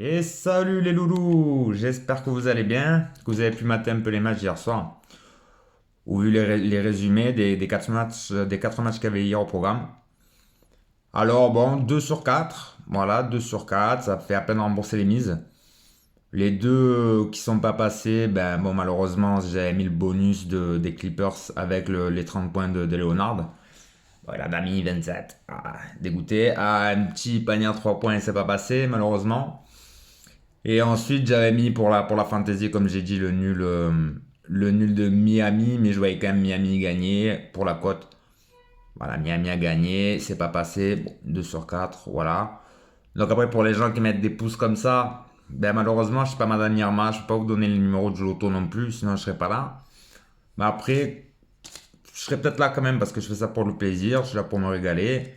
Et salut les loulous, j'espère que vous allez bien, que vous avez pu mater un peu les matchs hier soir, ou vu les résumés des 4 matchs, des 4 matchs qu'il y avait hier au programme. Alors bon, 2 sur 4, voilà, 2 sur 4, ça fait à peine rembourser les mises. Les deux qui sont pas passés, ben bon malheureusement j'avais mis le bonus des Clippers avec les 30 points de Leonard. Voilà, il a mis 27. Ah, dégoûté. Ah, un petit panier à 3 points, c'est pas passé malheureusement. Et ensuite, j'avais mis pour la fantasy, comme j'ai dit, le nul de Miami, mais je voyais quand même Miami gagner pour la cote. Voilà, Miami a gagné, c'est pas passé. Bon, 2 sur 4, voilà. Donc après, pour les gens qui mettent des pouces comme ça, ben malheureusement, je suis pas Madame Irma, je peux pas vous donner le numéro de loto non plus, sinon je serais pas là. Mais après, je serais peut-être là quand même parce que je fais ça pour le plaisir, je suis là pour me régaler.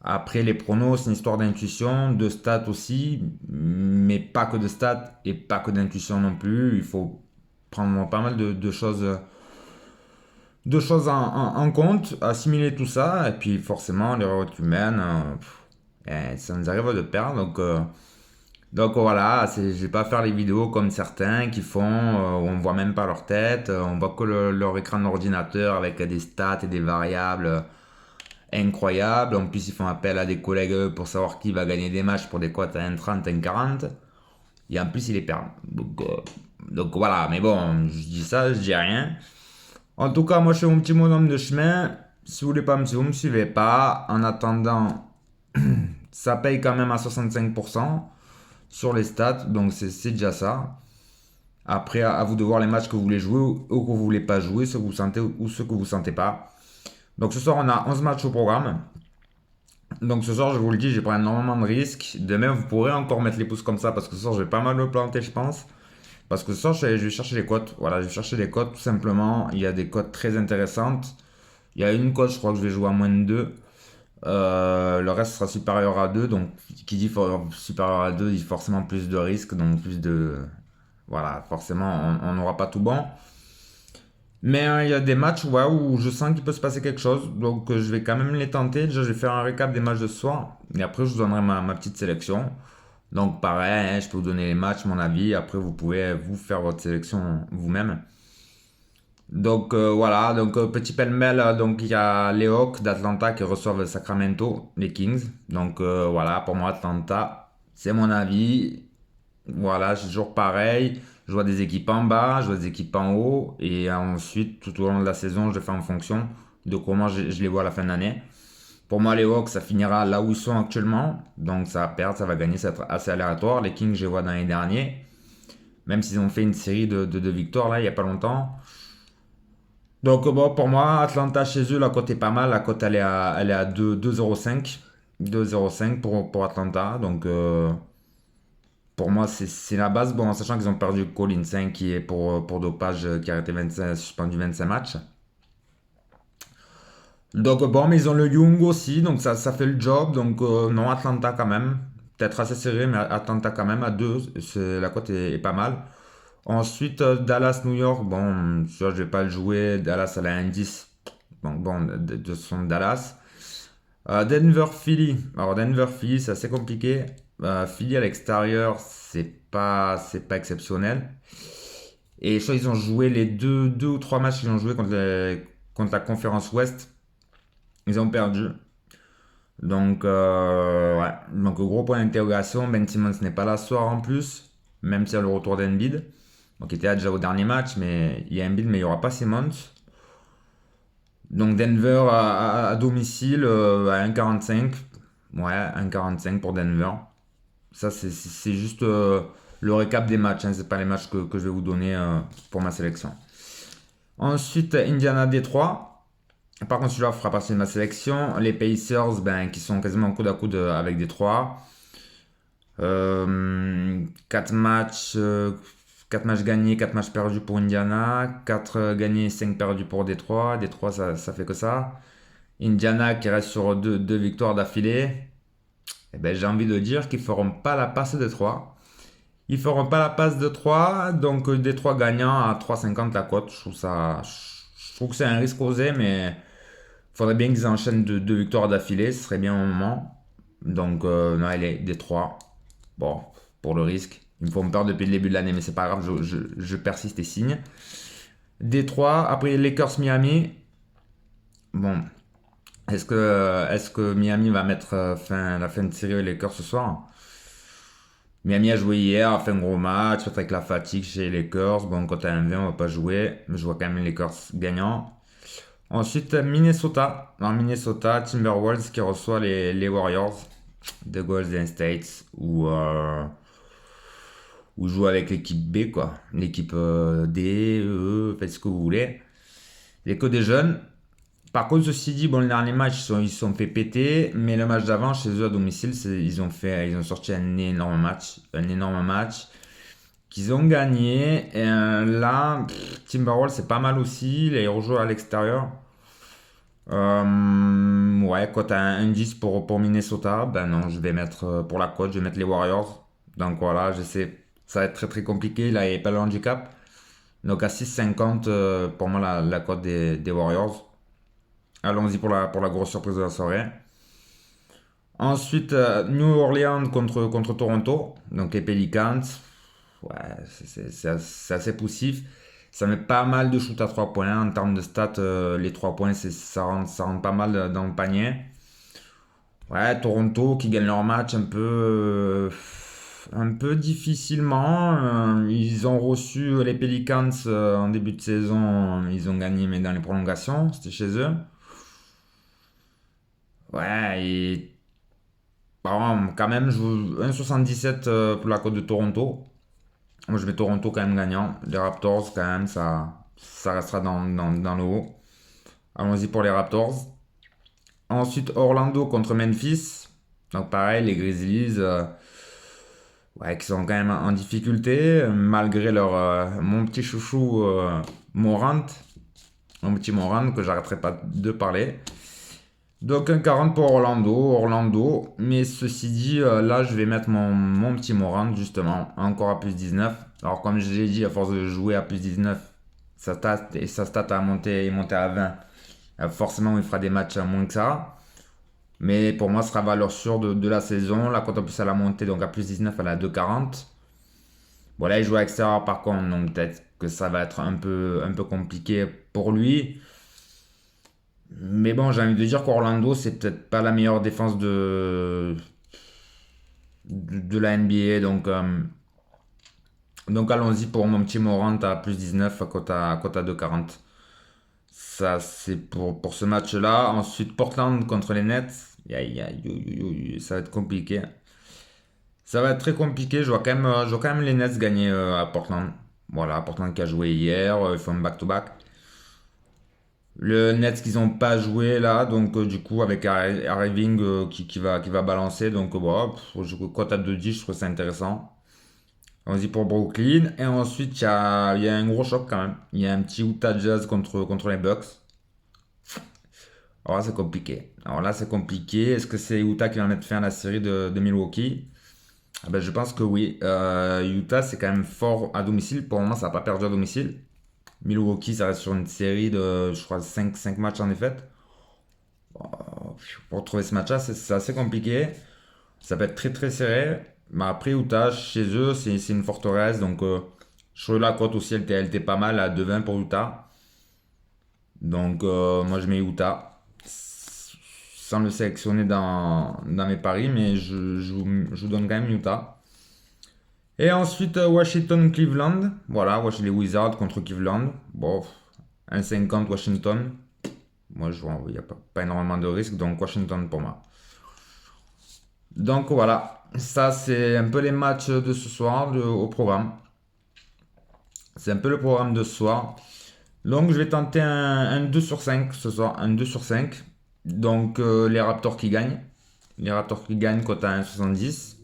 Après, les pronos, c'est une histoire d'intuition, de stats aussi, mais pas que de stats et pas que d'intuition non plus. Il faut prendre pas mal de choses en compte, assimiler tout ça, et puis forcément, l'erreur est humaine, ça nous arrive de perdre. Donc voilà, je vais pas faire les vidéos comme certains qui font, où on voit même pas leur tête, on voit que leur écran d'ordinateur avec des stats et des variables incroyable. En plus, ils font appel à des collègues pour savoir qui va gagner des matchs pour des cotes à 1,30, 1,40. Et en plus, ils les perdent. Donc voilà, mais bon, je dis ça, je dis rien. En tout cas, moi, je fais mon petit bonhomme de chemin. Si vous voulez pas me suivre, vous me suivez pas. En attendant, ça paye quand même à 65% sur les stats, donc c'est déjà ça. Après, à vous de voir les matchs que vous voulez jouer ou que vous voulez pas jouer, ceux que vous sentez ou ceux que vous sentez pas. Donc ce soir, on a 11 matchs au programme. Donc ce soir, je vous le dis, j'ai pris énormément de risques. Demain, vous pourrez encore mettre les pouces comme ça parce que ce soir, je vais pas mal me planter, je pense. Parce que ce soir, je vais chercher les cotes. Voilà, je vais chercher les cotes tout simplement. Il y a des cotes très intéressantes. Il y a une cote, je crois que je vais jouer à moins de 2. Le reste sera supérieur à 2. Donc, qui dit supérieur à 2 dit forcément plus de risques. Donc, plus de. Voilà, forcément, on n'aura pas tout bon. Mais il y a des matchs ouais, où je sens qu'il peut se passer quelque chose. Donc je vais quand même les tenter. Déjà, je vais faire un récap des matchs de ce soir. Et après, je vous donnerai ma petite sélection. Donc pareil, hein, je peux vous donner les matchs, mon avis. Après, vous pouvez vous faire votre sélection vous-même. Donc voilà, donc petit pêle-mêle, donc il y a les Hawks d'Atlanta qui reçoivent Sacramento, les Kings. Donc voilà, pour moi, Atlanta, c'est mon avis. Voilà, c'est toujours pareil. Je vois des équipes en bas, je vois des équipes en haut. Et ensuite, tout au long de la saison, je fais en fonction de comment je les vois à la fin de l'année. Pour moi, les Hawks, ça finira là où ils sont actuellement. Donc ça va perdre, ça va gagner, ça va être assez aléatoire. Les Kings, je les vois dans les derniers. Même s'ils ont fait une série de victoires là, il n'y a pas longtemps. Donc bon, pour moi, Atlanta chez eux, la cote est pas mal. La cote, elle est à 2,05. 2,05 pour Atlanta. Donc pour moi, c'est la base. Bon, en sachant qu'ils ont perdu Collins 5 qui est pour dopage, qui a arrêté 25, suspendu 25 matchs. Donc bon, mais ils ont le Young aussi, donc ça fait le job. Donc non, Atlanta quand même. Peut-être assez serré, mais Atlanta quand même à 2. La cote est pas mal. Ensuite, Dallas-New York. Bon, ça, je vais pas le jouer. Dallas, elle a un 10. Donc bon, de son Dallas. Denver-Philly. Alors Denver-Philly, c'est assez compliqué. Philly à l'extérieur, c'est pas exceptionnel. Et je crois qu'ils ont joué les deux ou trois matchs qu'ils ont joué contre la conférence Ouest. Ils ont perdu. Donc, ouais. Donc, gros point d'interrogation. Ben Simmons n'est pas là ce soir en plus. Même s'il y a le retour d'Embiid. Donc, il était là déjà au dernier match. Mais il y a Embiid, mais il n'y aura pas Simmons. Donc, Denver à domicile à 1,45. Ouais, 1,45 pour Denver. Ça, c'est juste le récap des matchs. Hein. C'est pas les matchs que je vais vous donner pour ma sélection. Ensuite, Indiana-Détroit. Par contre, celui-là fera partie de ma sélection. Les Pacers, ben, qui sont quasiment coude à coude avec Détroit. 4 matchs, 4 matchs gagnés, 4 matchs perdus pour Indiana. 4 gagnés, 5 perdus pour Détroit. Détroit, ça fait que ça. Indiana qui reste sur deux victoires d'affilée. Eh ben, j'ai envie de dire qu'ils feront pas la passe de 3. Ils feront pas la passe de 3, donc Détroit gagnant à 3,50 la cote. Je trouve que c'est un risque osé, mais faudrait bien qu'ils enchaînent deux victoires d'affilée, ce serait bien au moment. Donc, non, elle est Détroit. Bon, pour le risque. Ils me font peur depuis le début de l'année, mais c'est pas grave, je persiste et signe. Détroit, après Lakers Miami. Bon, est-ce que Miami va mettre la fin de série aux Lakers ce soir? Miami a joué hier, a fait un gros match, peut-être avec la fatigue chez les Lakers. Bon, quand t'as un 20, on va pas jouer, mais je vois quand même les Lakers gagnants. Ensuite, Minnesota. Dans Minnesota, Timberwolves qui reçoit les Warriors de Golden State ou joue avec l'équipe B, quoi. L'équipe D, E, faites ce que vous voulez. Il n'y a que des jeunes. Par contre, ceci dit, bon, le dernier match, ils se sont fait péter, mais le match d'avant, chez eux à domicile, ils ont sorti un énorme match. Un énorme match qu'ils ont gagné. Et là, Timberwolves, c'est pas mal aussi. Là, ils rejouent à l'extérieur. Ouais, cote à 1,10 pour Minnesota. Ben non, je vais mettre pour la cote, je vais mettre les Warriors. Donc voilà, j'essaie. Ça va être très très compliqué. Là, il n'y a pas le handicap. Donc à 6,50 pour moi, la cote des Warriors. Allons-y pour la grosse surprise de la soirée. Ensuite, New Orleans contre Toronto. Donc les Pelicans. Ouais, c'est assez poussif. Ça met pas mal de shoot à 3 points. En termes de stats, les 3 points, ça rentre pas mal dans le panier. Ouais, Toronto qui gagne leur match un peu difficilement. Ils ont reçu les Pelicans en début de saison. Ils ont gagné, mais dans les prolongations, c'était chez eux. Ouais, et bon, quand même, je joue 1,77 pour la cote de Toronto. Moi, je mets Toronto quand même gagnant. Les Raptors, quand même, ça restera dans le haut. Allons-y pour les Raptors. Ensuite, Orlando contre Memphis. Donc, pareil, les Grizzlies, ouais, qui sont quand même en difficulté, malgré mon petit chouchou Morant. Mon petit Morant, que j'arrêterai pas de parler. Donc, un 40 pour Orlando. Mais ceci dit, là, je vais mettre mon petit Morant, justement, encore à plus 19. Alors, comme je l'ai dit, à force de jouer à plus 19, sa stat a monté, est monté à 20. Forcément, il fera des matchs à moins que ça. Mais pour moi, ce sera valeur sûre de la saison. La cote en plus, elle a monté, donc à plus 19, elle est à 2,40. Bon, là, il joue à l'extérieur par contre, donc peut-être que ça va être un peu compliqué pour lui. Mais bon, j'ai envie de dire qu'Orlando, c'est peut-être pas la meilleure défense de la NBA. Donc allons-y pour mon petit Morant à plus 19, à cote à 2,40. Ça, c'est pour ce match-là. Ensuite, Portland contre les Nets. Aïe, aïe, aïe, aïe, aïe, ça va être compliqué. Ça va être très compliqué. Je vois quand même les Nets gagner à Portland. Voilà, Portland qui a joué hier. Ils font un back-to-back. Le Nets qu'ils n'ont pas joué là. Donc, du coup, avec Irving qui va balancer. Donc, voilà, cote à 2,10, je trouve ça intéressant. On dit pour Brooklyn. Et ensuite, il y a un gros choc quand même. Il y a un petit Utah Jazz contre les Bucks. Alors là, c'est compliqué. Est-ce que c'est Utah qui va mettre fin à la série de Milwaukee? Ah ben, je pense que oui. Utah, c'est quand même fort à domicile. Pour le moment, ça n'a pas perdu à domicile. Milwaukee, ça reste sur une série de, je crois, cinq matchs en défaite. Pour trouver ce match-là, c'est assez compliqué. Ça peut être très très serré. Mais après, Utah, chez eux, c'est une forteresse. Donc, je trouve la cote aussi, elle était pas mal à 2,20 pour Utah. Donc, moi, je mets Utah. Sans le sélectionner dans mes paris, mais je vous donne quand même Utah. Et ensuite, Washington-Cleveland. Voilà, les Wizards contre Cleveland. Bon, 1,50 Washington. Moi, je vois, il n'y a pas énormément de risques, donc Washington pour moi. Donc voilà, ça c'est un peu les matchs de ce soir au programme. C'est un peu le programme de ce soir. Donc je vais tenter un 2 sur 5 ce soir, un 2 sur 5. Donc les Raptors qui gagnent. Les Raptors qui gagnent, cote à 1,70.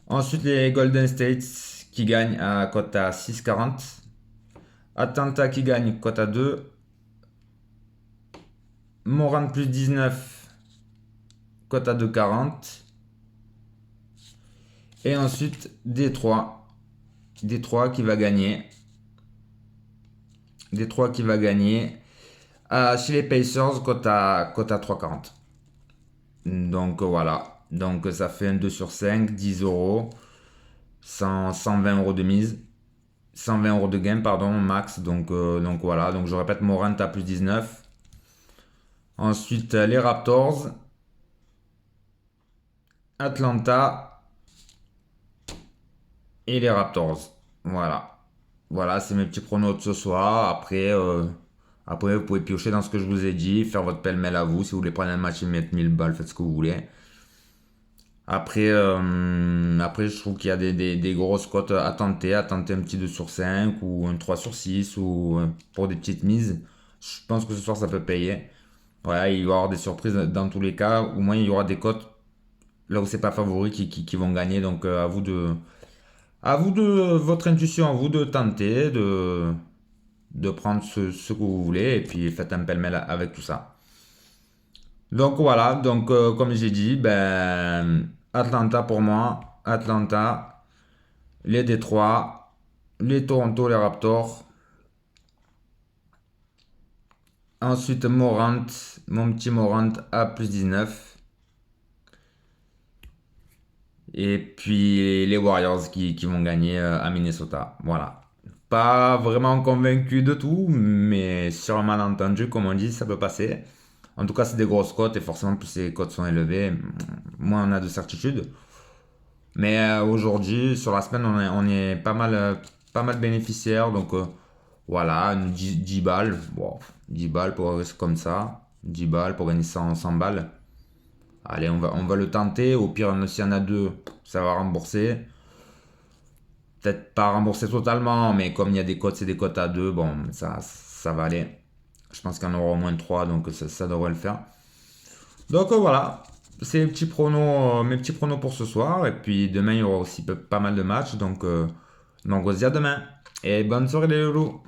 Ensuite les Golden States qui gagnent à cote à 6,40. Atlanta qui gagne, cote à 2. Morant plus 19, cote à 2,40. Et ensuite Détroit. Détroit qui va gagner. Détroit qui va gagner. Chez les Pacers, cote à 3,40. Donc voilà. Donc ça fait un 2 sur 5, 10 euros. 120 € de mise. 120 € de gain, pardon, max. Donc voilà. Donc je répète, Morant à plus 19. Ensuite, les Raptors. Atlanta et les Raptors. Voilà. Voilà, c'est mes petits pronos de ce soir. Après, vous pouvez piocher dans ce que je vous ai dit, faire votre pêle-mêle à vous. Si vous voulez prendre un match et mettre 1000 balles, faites ce que vous voulez. Après, je trouve qu'il y a des grosses cotes à tenter un petit 2 sur 5 ou un 3 sur 6 ou pour des petites mises. Je pense que ce soir, ça peut payer. Voilà, il va y avoir des surprises dans tous les cas. Au moins, il y aura des cotes là où c'est pas favori qui vont gagner. Donc, à vous de votre intuition, à vous de tenter, de prendre ce que vous voulez et puis faites un pêle-mêle avec tout ça. Donc voilà, donc comme j'ai dit, ben Atlanta pour moi, Atlanta, les Détroits, les Toronto, les Raptors. Ensuite Morant, mon petit Morant à plus 19. Et puis les Warriors qui vont gagner à Minnesota. Voilà. Pas vraiment convaincu de tout, mais sur un malentendu, comme on dit, ça peut passer. En tout cas, c'est des grosses cotes et forcément, plus ces cotes sont élevées, moins on a de certitude. Mais aujourd'hui, sur la semaine, on est pas mal bénéficiaire. Donc voilà, 10 balles. Bon, 10 balles pour rester comme ça. 10 balles pour gagner 100 balles. Allez, on va le tenter. Au pire, s'il y en a deux, ça va rembourser. Peut-être pas rembourser totalement, mais comme il y a des cotes, c'est des cotes à deux. Bon, ça va aller. Je pense qu'il y en aura au moins trois, donc ça devrait le faire. Donc voilà, c'est mes petits pronos pour ce soir. Et puis demain, il y aura aussi pas mal de matchs. Donc on se dit à demain. Et bonne soirée les loulous.